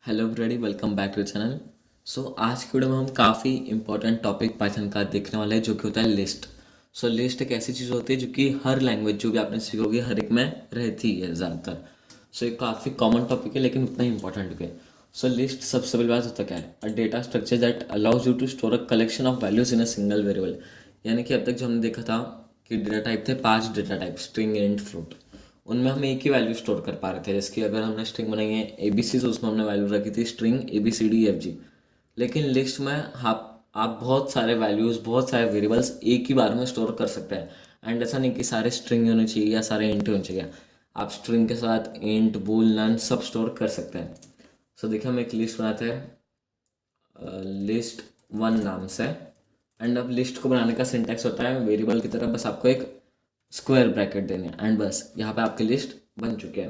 Hello everybody, welcome back to channel. आज की video में हम काफ़ी इंपॉर्टेंट टॉपिक पाइथन का देखने वाले हैं, जो कि होता है लिस्ट। लिस्ट एक ऐसी चीज़ होती है जो कि हर लैंग्वेज जो भी आपने सीखोगे हर एक में रहती है ज़्यादातर। ये काफ़ी कॉमन टॉपिक है लेकिन उतना ही इंपॉर्टेंट भी है। लिस्ट सबसे पहली बात होता क्या है? A data structure that allows you to store a collection of values in a single variable. यानी कि अब तक जो हमने देखा था कि डेटा टाइप थे 5 data type, string, int, float. उनमें हम एक ही वैल्यू स्टोर कर पा रहे थे। जैसे कि अगर हमने स्ट्रिंग बनाई है ABC, तो उसमें हमने वैल्यू रखी थी स्ट्रिंग ABCDEFG। लेकिन लिस्ट में आप बहुत सारे वैल्यूज़, बहुत सारे वेरिएबल्स एक ही बार में स्टोर कर सकते हैं। एंड ऐसा नहीं कि सारे स्ट्रिंग होने चाहिए या सारे इंट होने चाहिए। आप स्ट्रिंग के साथ इंट, बूल, नन सब स्टोर कर सकते हैं। देखिए, हम एक लिस्ट बनाते हैं लिस्ट वन नाम से। एंड अब लिस्ट को बनाने का सिंटैक्स होता है वेरिएबल की तरह, बस आपको एक स्क्वायर ब्रैकेट देने, एंड बस यहाँ पे आपकी लिस्ट बन चुकी है।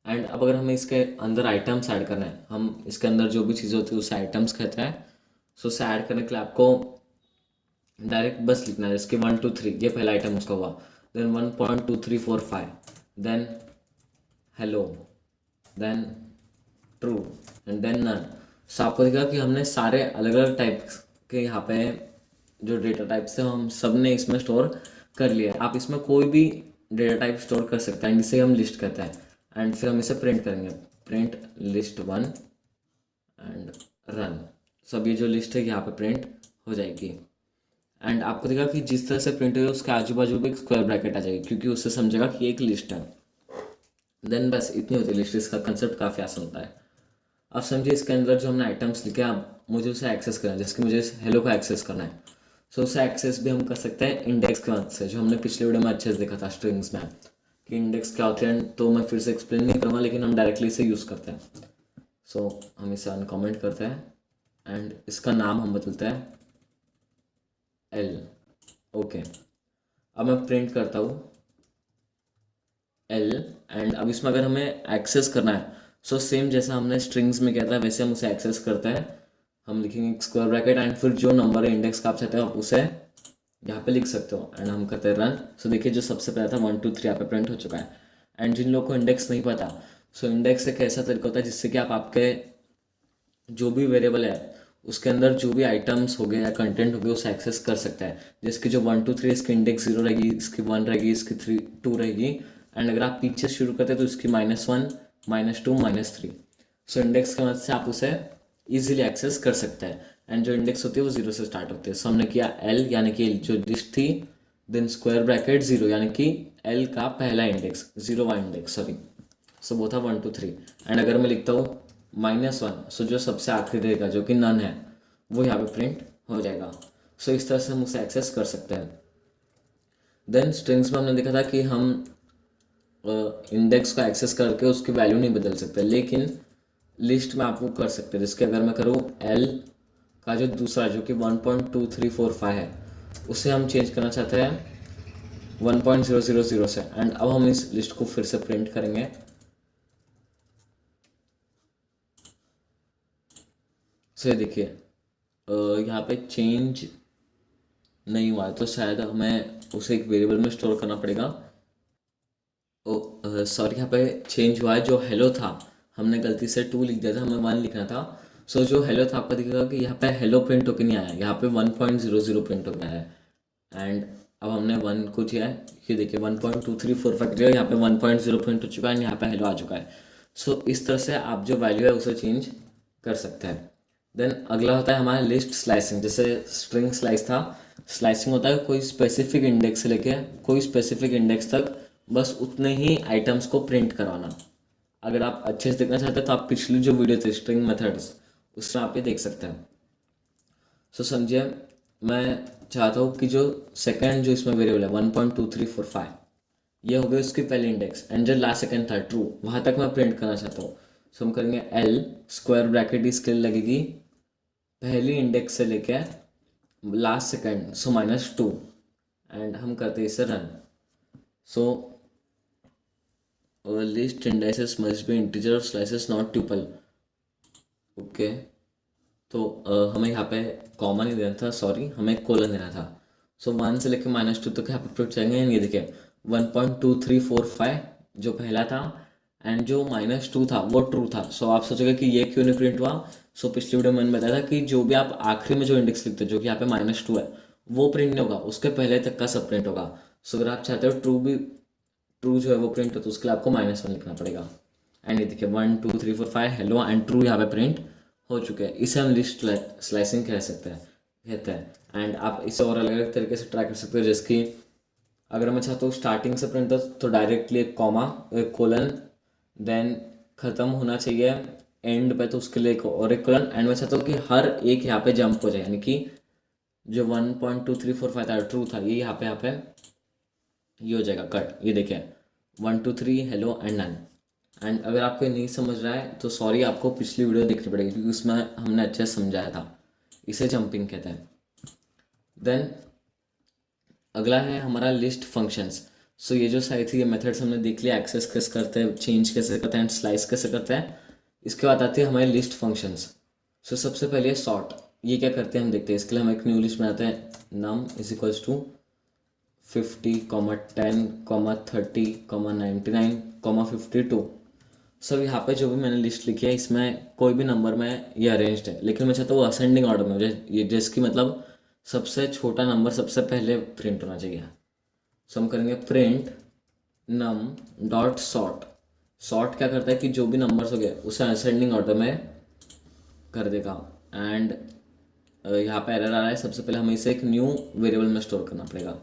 एंड अब अगर हमें इसके अंदर आइटम्स ऐड करना है, हम इसके अंदर जो भी चीज़ होती है उसे आइटम्स कहते हैं। उसे ऐड करने के लिए आपको डायरेक्ट बस लिखना है, जैसे 1 2 3, ये पहला आइटम उसका हुआ। Then 1.2 3 4 5, then hello, then true, and then none. आपको दिखा कि हमने सारे अलग अलग टाइप के यहाँ पे जो डेटा टाइप्स थे हम सब ने इसमें स्टोर कर लिया है। आप इसमें कोई भी डेटा टाइप स्टोर कर सकते हैं, जिसे हम लिस्ट कहते हैं। एंड फिर हम इसे प्रिंट करेंगे, print list one and run. सब ये जो लिस्ट है यहाँ पे प्रिंट हो जाएगी। एंड आपको दिखा कि जिस तरह से प्रिंट हुई उसके आजू बाजू भी एक स्क्वायर ब्रैकेट आ जाएगी, क्योंकि उससे समझेगा कि एक लिस्ट है। देन बस इतनी होती है लिस्ट। इसका कंसेप्ट काफ़ी आसान होता है। अब समझिए, इसके अंदर जो हमने आइटम्स लिखे, अब मुझे उसे एक्सेस करना है, जैसे कि मुझे हेलो को एक्सेस करना है। उसे एक्सेस भी हम कर सकते हैं इंडेक्स की मदद से, जो हमने पिछले वीडियो में अच्छे से देखा था स्ट्रिंग्स में कि इंडेक्स क्या होते हैं। तो मैं फिर से एक्सप्लेन नहीं करूँगा, लेकिन हम डायरेक्टली इसे यूज़ करते हैं। हम इसे अनकमेंट करते हैं एंड इसका नाम हम बदलते हैं एल। ओके, अब मैं प्रिंट करता हूँ एल। एंड अब इसमें अगर हमें एक्सेस करना है, सेम जैसा हमने स्ट्रिंग्स में किया था वैसे हम उसे एक्सेस करते हैं। हम लिखेंगे स्क्वायर ब्रैकेट एंड फिर जो नंबर है इंडेक्स का आप चाहते हो आप उसे यहाँ पे लिख सकते हो, एंड हम करते हैं रन। देखिए, जो सबसे पहला था 1 2 3 यहाँ पे प्रिंट हो चुका है। एंड जिन लोगों को इंडेक्स नहीं पता, इंडेक्स एक ऐसा तरीका होता है जिससे कि आप आपके जो भी वेरिएबल है उसके अंदर जो भी आइटम्स हो गए या कंटेंट हो गए उसे एक्सेस कर सकता है। जिसकी जो 1 2 3 इसकी इंडेक्स 0 रहेगी, इसकी 1 रहेगी, इसकी 3 2 रहेगी। एंड अगर आप पीछे शुरू करते हैं तो इसकी -1, -2, -3। इंडेक्स की मदद से आप उसे इजीली एक्सेस कर सकते हैं। एंड जो इंडेक्स होती है वो 0 से स्टार्ट होती है। हमने किया एल यानी कि जो लिस्ट थी, देन स्क्वायर ब्रैकेट 0 यानी कि एल का पहला इंडेक्स, 0वां इंडेक्स, सॉरी। वो था 1 2 3। एंड अगर मैं लिखता हूँ -1, जो सबसे आखिरी रहेगा जो कि नन है, वो यहाँ पे प्रिंट हो जाएगा। इस तरह से हम उसे एक्सेस कर सकते हैं। देन स्ट्रिंग्स में हमने देखा था कि हम इंडेक्स को एक्सेस करके उसकी वैल्यू नहीं बदल सकते, लेकिन लिस्ट में आप वो कर सकते हैं। जिसके अगर मैं करूँ एल का जो दूसरा जो कि 1.2345 है, उसे हम चेंज करना चाहते हैं 1.000 से। एंड अब हम इस लिस्ट को फिर से प्रिंट करेंगे। देखिए, यहाँ पे चेंज नहीं हुआ है, तो शायद हमें उसे एक वेरिएबल में स्टोर करना पड़ेगा। ओ सॉरी, यहाँ पे चेंज हुआ है। जो हेलो था हमने गलती से 2 लिख दिया था, हमें 1 लिखना था। जो हेलो था आपका दिखेगा कि यहाँ पे हेलो प्रिंट होकर नहीं आया, यहाँ पे 1.00 प्रिंट हो गया है। एंड अब हमने 1 को किया है, ये देखिए 1.2345 दिया, यहाँ पे 1.0 प्रिंट हो चुका है, यहाँ पे हेलो आ चुका है। इस तरह से आप जो वैल्यू है उसे चेंज कर सकते हैं। देन अगला होता है हमारा लिस्ट स्लाइसिंग। जैसे स्ट्रिंग स्लाइस था, स्लाइसिंग होता है कोई स्पेसिफिक इंडेक्स से लेके कोई स्पेसिफिक इंडेक्स तक बस उतने ही आइटम्स को प्रिंट करवाना। अगर आप अच्छे से देखना चाहते हैं तो आप पिछली जो वीडियो थी स्ट्रिंग मेथड्स, उसमें आप ये देख सकते हैं। समझिए, मैं चाहता हूँ कि जो सेकंड जो इसमें वेरिएबल है 1.2345, ये हो गई उसकी पहली इंडेक्स। एंड जो लास्ट सेकंड था ट्रू, वहाँ तक मैं प्रिंट करना चाहता हूँ। हम करेंगे एल स्क्वायर ब्रैकेट, इसके लिए लगेगी पहली इंडेक्स से लेके लास्ट सेकंड, -2। एंड हम करते हैं इसे run. So list indices must be integer और स्लाइसेस नॉट ट्यूपल। ओके, तो हमें यहाँ पे कॉमन ही देना था, सॉरी, हमें कोलन देना था। 1 से लेकर -2 तक यहाँ पे प्रिंट जाएंगे। ये देखिए 1.2345 जो पहला था, एंड जो -2 था वो ट्रू था। सो आप सोचोगे कि ये क्यों नहीं प्रिंट हुआ। सो पिछली वीडियो में मैंने बताया था कि जो भी आप आखिरी में जो इंडेक्स लिखते हो जो कि यहाँ पे -2 है वो प्रिंट नहीं होगा, उसके पहले तक का सब प्रिंट होगा। सो अगर आप चाहते हो ट्रू जो है वो प्रिंट हो तो उसके लिए आपको -1 लिखना पड़ेगा। एंड ये देखिए 1 2 3 4 5 हेलो एंड ट्रू यहाँ पे प्रिंट हो चुके हैं। इसे हम लिस्ट स्लाइसिंग कह सकते हैं कहते हैं। एंड आप इसे और अलग अलग तरीके से ट्राई कर सकते हो, जैसे कि अगर मैं चाहता हूँ स्टार्टिंग से प्रिंट हो तो डायरेक्टली एक कॉमा, एक कोलन, देन ख़त्म होना चाहिए एंड पे तो उसके लिए एक और एक कोलन। एंड मैं चाहता हूँ कि हर एक यहाँ पे जंप हो जाए, यानी कि जो 1.2 3 4 5 था ट्रू था ये यहाँ पे ये हो जाएगा कट। ये देखिए 1 2 3 हेलो एंड नन। एंड अगर आपको ये नहीं समझ रहा है तो सॉरी, आपको पिछली वीडियो देखनी पड़ेगी क्योंकि उसमें हमने अच्छे से समझाया था। इसे जंपिंग कहते हैं। देन अगला है हमारा लिस्ट फंक्शंस। सो ये जो सारी थी ये मेथड्स हमने देख लिया, एक्सेस कैसे करते हैं, चेंज कैसे करते हैं एंड स्लाइस कैसे करते हैं। इसके बाद आती है हमारी लिस्ट फंक्शंस। सो सबसे पहले सॉर्ट। ये क्या करते हैं हम देखते हैं। इसके लिए हम एक न्यू लिस्ट बनाते हैं, नम इज इक्वल्स टू 50, 10, 30, 99, 52। सब यहाँ पे जो भी मैंने लिस्ट लिखी है इसमें कोई भी नंबर में ये अरेंज्ड है, लेकिन मैं चाहता हूँ वो असेंडिंग ऑर्डर में हो जाए। ये जिसकी मतलब सबसे छोटा नंबर सबसे पहले प्रिंट होना चाहिए। सो हम करेंगे print num dot sort. Sort क्या करता है कि जो भी नंबर्स हो गए उसे असेंडिंग ऑर्डर में कर देगा। एंड यहाँ पे एरर आ रहा है, सबसे पहले हमें इसे एक न्यू वेरिएबल में स्टोर करना पड़ेगा,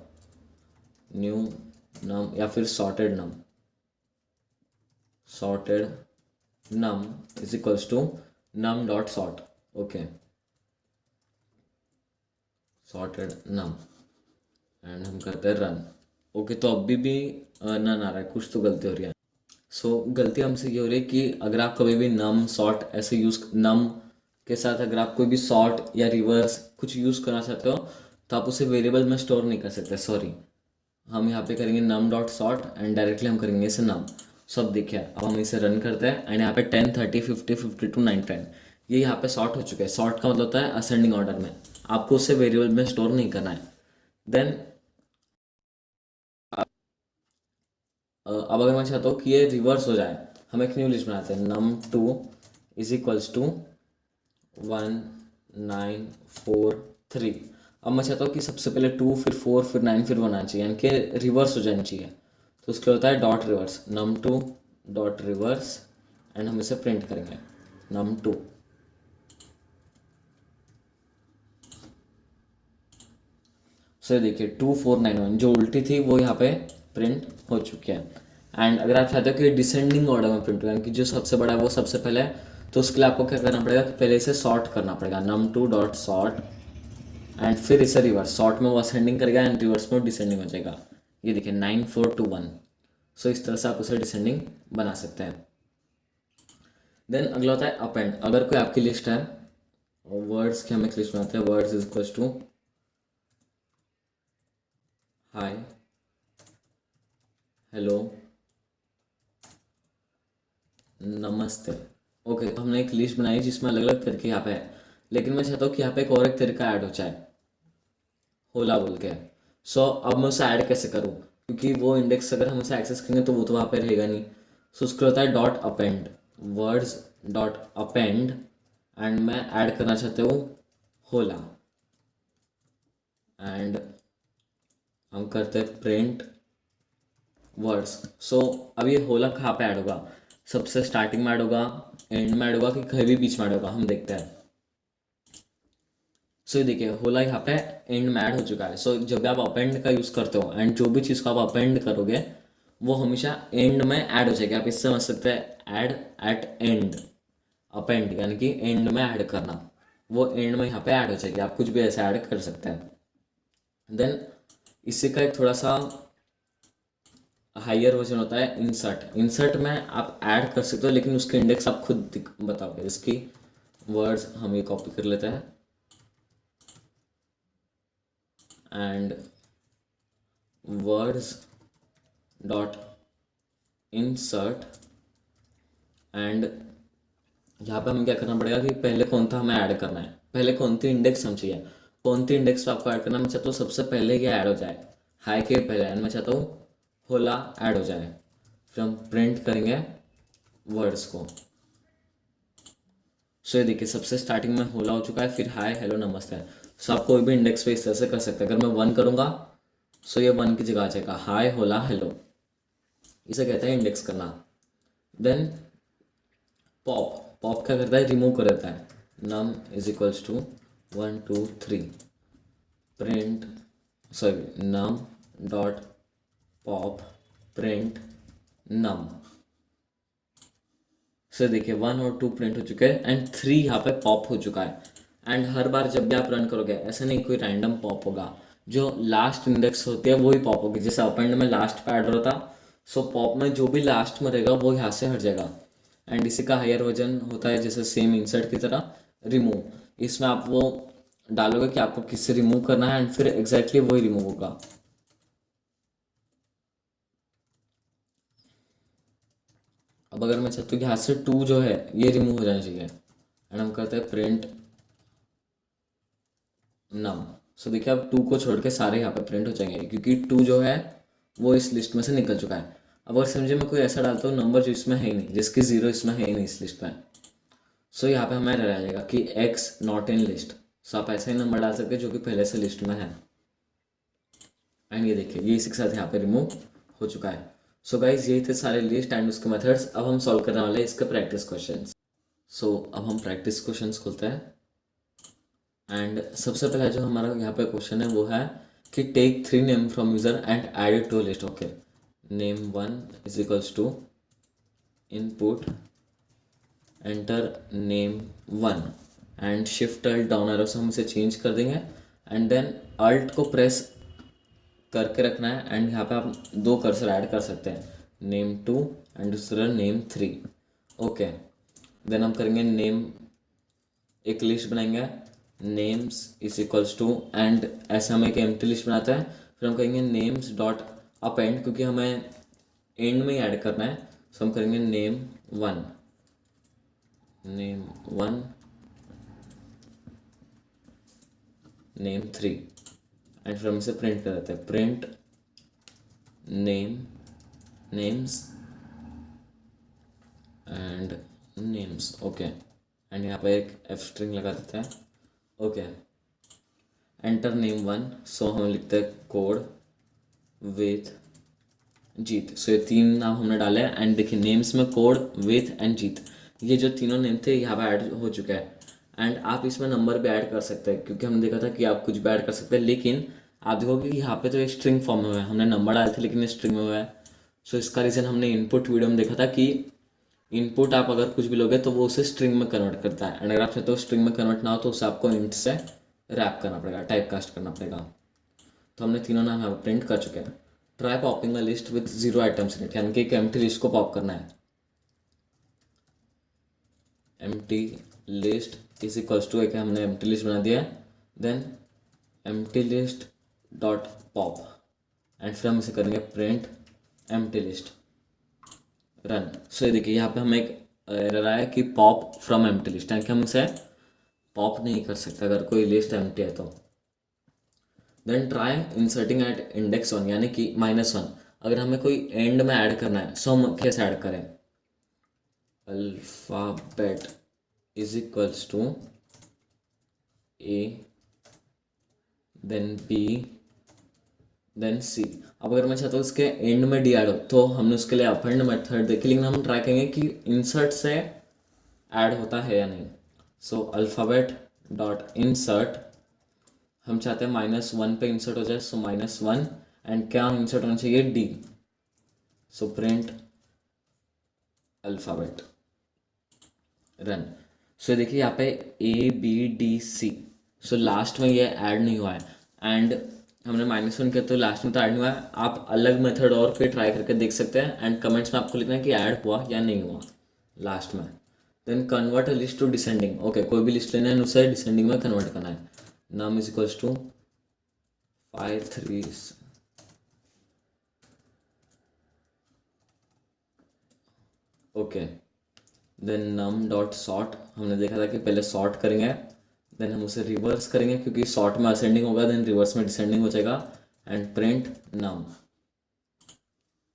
न्यू नम या फिर sorted num is equals to num dot sort। Okay, sorted num and हम करते हैं रन। ओके, तो अभी भी नन आ रहा है, कुछ तो गलती हो रही है। सो गलती हमसे ये हो रही है कि अगर आप कभी भी नम सॉर्ट ऐसे यूज़, नम के साथ अगर आप कोई भी सॉर्ट या रिवर्स कुछ यूज़ करना चाहते हो तो आप उसे वेरिएबल में स्टोर नहीं कर सकते। सॉरी, हम यहाँ पे करेंगे num dot sort and directly हम करेंगे इसे नम। सब देखिए अब हम इसे रन करते हैं एंड यहाँ पे 10 30 50 52 9 10 ये यहाँ पे सॉर्ट हो चुके हैं। सॉर्ट का मतलब होता है असेंडिंग ऑर्डर में, आपको उसे वेरिएबल में स्टोर नहीं करना है। देन अब अगर मैं चाहता हूँ कि ये रिवर्स हो जाए, हम एक न्यू लिस्ट बनाते हैं, num two is equals to 1 9 4 3। अब मैं चाहता हूँ कि सबसे पहले 2 फिर 4 फिर 9 फिर 1 आना चाहिए, यानी कि रिवर्स हो जानी चाहिए। तो उसके होता है dot reverse, num two dot reverse and हम इसे प्रिंट करेंगे नम टू। सो देखिए 2491 जो उल्टी थी वो यहाँ पे प्रिंट हो चुकी है। एंड अगर आप चाहते हो कि डिसेंडिंग ऑर्डर में प्रिंट हो, यानी कि जो सबसे बड़ा है वो सबसे पहले है, तो उसके लिए आपको क्या करना पड़ेगा कि पहले इसे सॉर्ट करना पड़ेगा, num two dot sort and फिर इसे रिवर्स। सॉर्ट में वो असेंडिंग करेगा एंड रिवर्स में डिसेंडिंग हो जाएगा। ये देखिए 9421। सो इस तरह से आप उसे डिसेंडिंग बना सकते हैं। देन अगला होता है अपेंड। अगर कोई आपकी लिस्ट है, वर्ड्स की हम एक लिस्ट बनाते हैं, words is equal to hi hello नमस्ते। ओके, तो हमने एक लिस्ट बनाई जिसमें अलग अलग तरीके यहाँ पे है, लेकिन मैं चाहता हूँ कि यहाँ पे एक और एक तरीका ऐड हो जाए, होला बोल के। सो अब मैं उसे ऐड कैसे करूँ, क्योंकि वो इंडेक्स अगर हम उसे एक्सेस करेंगे तो वो तो वहाँ पे रहेगा नहीं। सो उसके होता है dot append, words dot append and मैं ऐड करना चाहता हूँ होला। एंड हम करते हैं प्रिंट वर्ड्स। सो अब ये होला कहाँ पे ऐड होगा, सबसे स्टार्टिंग में ऐड होगा, एंड में ऐड होगा, कि कहीं भी बीच में ऐड होगा, हम देखते हैं। सो ये देखिए होला यहाँ पे एंड में ऐड हो चुका है। सो जब भी आप अपेंड का यूज़ करते हो एंड जो भी चीज़ को आप अपेंड करोगे वो हमेशा एंड में ऐड हो जाएगी। आप इससे समझ सकते हैं ऐड एट एंड, अपेंड यानी कि एंड में ऐड करना, वो एंड में यहाँ पे ऐड हो जाएगी। आप कुछ भी ऐसे ऐड कर सकते हैं। देन इसी का एक थोड़ा सा हायर वर्जन होता है इंसर्ट। इंसर्ट में आप ऐड कर सकते हो लेकिन उसके इंडेक्स आप खुद बताओगे। इसकी वर्ड्स हम ये कॉपी कर लेते हैं and words dot insert and यहाँ पे हमें क्या करना पड़ेगा कि पहले कौन सा हमें ऐड करना है, पहले कौन सी इंडेक्स हम चाहिए, कौन सी इंडेक्स पे आपको ऐड करना है। मैं चाहता हूँ सबसे पहले ये ऐड हो जाए, हाई के पहले, एंड मैं चाहता हूँ होला ऐड हो जाए। फिर हम प्रिंट करेंगे वर्ड्स को। सो ये देखिए सबसे स्टार्टिंग में होला हो चुका है, फिर हाय हेलो नमस्ते है। सो आप कोई भी इंडेक्स पे इस तरह से कर सकते हैं। अगर मैं 1 करूँगा सो ये 1 की जगह आ जाएगा हाय होला हेलो, इसे कहते हैं इंडेक्स करना। देन पॉप, पॉप क्या करता है, रिमूव कर देता है। Num is equals to 1 2 3 print, sorry num dot pop print num. So देखिए 1 और 2 प्रिंट हो चुके हैं एंड 3 यहाँ पे पॉप हो चुका है। एंड हर बार जब भी आप रन करोगे ऐसा नहीं कोई रैंडम पॉप होगा, जो लास्ट इंडेक्स होती है वही पॉप होगी। जैसे अपेंड में लास्ट पे ऐड रहा था, सो पॉप में जो भी लास्ट में रहेगा वो यहाँ से हट जाएगा। एंड इसी का हायर वर्जन होता है जैसे सेम इंसर्ट की तरह रिमूव। इसमें आप वो डालोगे कि आपको किससे रिमूव करना है एंड फिर एग्जैक्टली वही रिमूव होगा। अब अगर मैं चाहता हूँ कि यहाँ से 2 जो है ये रिमूव हो जाना चाहिए एंड हम करते हैं प्रिंट नम। सो देखिए अब 2 को छोड़ के सारे यहाँ पे प्रिंट हो जाएंगे क्योंकि 2 जो है वो इस लिस्ट में से निकल चुका है। अब अगर समझे मैं कोई ऐसा डालता हूँ नंबर जो इसमें है ही नहीं, जिसकी 0 इसमें है ही नहीं इस लिस्ट में, सो यहाँ पे हमें रह जाएगा कि x नॉट इन लिस्ट। सो आप ऐसे ही नंबर डाल सकते हैं जो कि पहले से लिस्ट में है। एंड ये देखिए ये इसी के साथ यहाँ पे रिमूव हो चुका है। सो गाइज यही थे सारे लिस्ट एंड उसके मेथड्स। अब हम सॉल्व करने वाले हैं इसके प्रैक्टिस क्वेश्चन। सो अब हम प्रैक्टिस क्वेश्चन खोलते हैं एंड सबसे पहला जो हमारा यहाँ पे क्वेश्चन है वो है कि take 3 name from user and add it to list. Okay, name 1 is equals to input enter name 1 and shift alt down arrow से हम इसे चेंज कर देंगे एंड देन अल्ट को प्रेस करके रखना है एंड यहाँ पे आप 2 कर्सर ऐड कर सकते हैं, नेम 2 एंड दूसरा नेम 3। ओके, देन हम करेंगे नेम, एक लिस्ट बनाएंगे names is equals to and ऐसे हम एक एम्प्टी लिस्ट बनाते हैं। फिर हम करेंगे नेम्स डॉट अपेंड क्योंकि हमें एंड में ही ऐड करना है। सो हम करेंगे नेम 1 नेम 3 एंड फिर हम इसे प्रिंट कर देते हैं, print names and names. Okay, and यहाँ पे एक एफ स्ट्रिंग लगा देते हैं। Okay, enter name 1। सो हम लिखते हैं कोड विथ जीत। सो ये 3 नाम हमने डाले हैं एंड देखिए नेम्स में कोड विथ एंड जीत, ये जो तीनों नेम थे यहाँ पे ऐड हो चुके हैं। एंड आप इसमें नंबर भी ऐड कर सकते हैं क्योंकि हमने देखा था कि आप कुछ भी ऐड कर सकते हैं, लेकिन आप देखोगे कि यहाँ पे तो एक स्ट्रिंग फॉर्म में हुआ है, हमने नंबर डाले थे लेकिन ये स्ट्रिंग में हुआ है। सो इसका रीज़न हमने इनपुट वीडियो में देखा था कि इनपुट आप अगर कुछ भी लोगे तो वो उसे स्ट्रिंग में कन्वर्ट करता है एंड अगर आप चाहते हो स्ट्रिंग में कन्वर्ट ना हो तो उसे आपको इंट से रैप करना पड़ेगा, टाइप कास्ट करना पड़ेगा। तो हमने तीनों नाम यहाँ पर प्रिंट कर चुके हैं। Try popping a list with 0 items in it, यानी कि एक एम्प्टी लिस्ट को पॉप करना है। Empty list is equals to, एक हमने एम्प्टी लिस्ट बना दिया है, then empty list dot pop and फिर हम इसे करेंगे print empty list run. So ये देखिए यहाँ पे हमें एक एरर आया कि पॉप फ्रॉम एम्प्टी लिस्ट, यानी कि हम इसे पॉप नहीं कर सकते अगर कोई लिस्ट एम्प्टी है तो। Then try inserting at index 1, यानी कि -1। अगर हमें कोई एंड में ऐड करना है सो हम कैसे ऐड करें, alphabet is equals to A then B then C. अब अगर मैं चाहता हूँ इसके एंड में डी ऐड हो तो हमने उसके लिए अपेंड मेथड देखी, लेकिन हम ट्राई करेंगे कि इंसर्ट से ऐड होता है या नहीं। सो अल्फ़ाबेट डॉट इंसर्ट, हम चाहते हैं -1 पे इंसर्ट हो जाए, सो -1 एंड क्या इंसर्ट होना चाहिए, D. So print alphabet run. So देखिए यहाँ पे ABDC, सो लास्ट में ये ऐड नहीं हुआ है एंड हमने -1 किया तो लास्ट में तो ऐड नहीं हुआ है। आप अलग मेथड और फिर ट्राई करके देख सकते हैं एंड कमेंट्स में आपको लिखना है कि ऐड हुआ या नहीं हुआ लास्ट में। Then convert a list to descending. Okay, कोई भी लिस्ट लेना है उसे डिसेंडिंग में कन्वर्ट करना है। Num is equals to 5 3। Okay, then num dot sort, हमने देखा था कि पहले सॉर्ट करेंगे देन हम उसे रिवर्स करेंगे क्योंकि सॉर्ट में असेंडिंग होगा देन रिवर्स में डिसेंडिंग हो जाएगा एंड प्रिंट नम।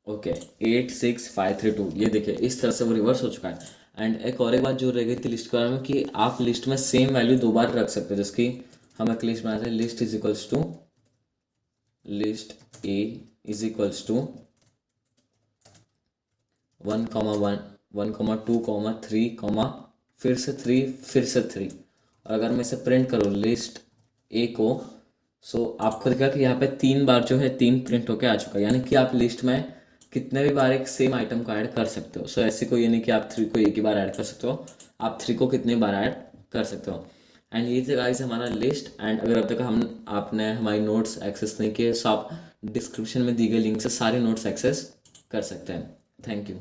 ओके, 86532, ये देखिए इस तरह से वो रिवर्स हो चुका है। एंड एक बात जो रह गई थी लिस्ट के बारे में कि आप लिस्ट में सेम वैल्यू दो बार रख सकते हो। जैसे कि हम एक लिस्ट बनाते हैं, list is equals to list A is equals to 1,1, 1,2,3, फिर से 3, फिर से 3। और अगर मैं इसे प्रिंट करूँ लिस्ट ए को, सो आपको दिखा कि यहाँ पे 3 बार जो है 3 प्रिंट होके आ चुका है, यानी कि आप लिस्ट में कितने भी बार एक सेम आइटम को ऐड कर सकते हो। सो ऐसे कोई ये नहीं कि आप 3 को एक ही बार ऐड कर सकते हो, आप 3 को कितने बार ऐड कर सकते हो। एंड ये थे गाइस हमारा लिस्ट। एंड अगर अब तक हम आपने हमारी नोट्स एक्सेस नहीं किए, सो आप डिस्क्रिप्शन में दी गई लिंक से सारे नोट्स एक्सेस कर सकते हैं। Thank you.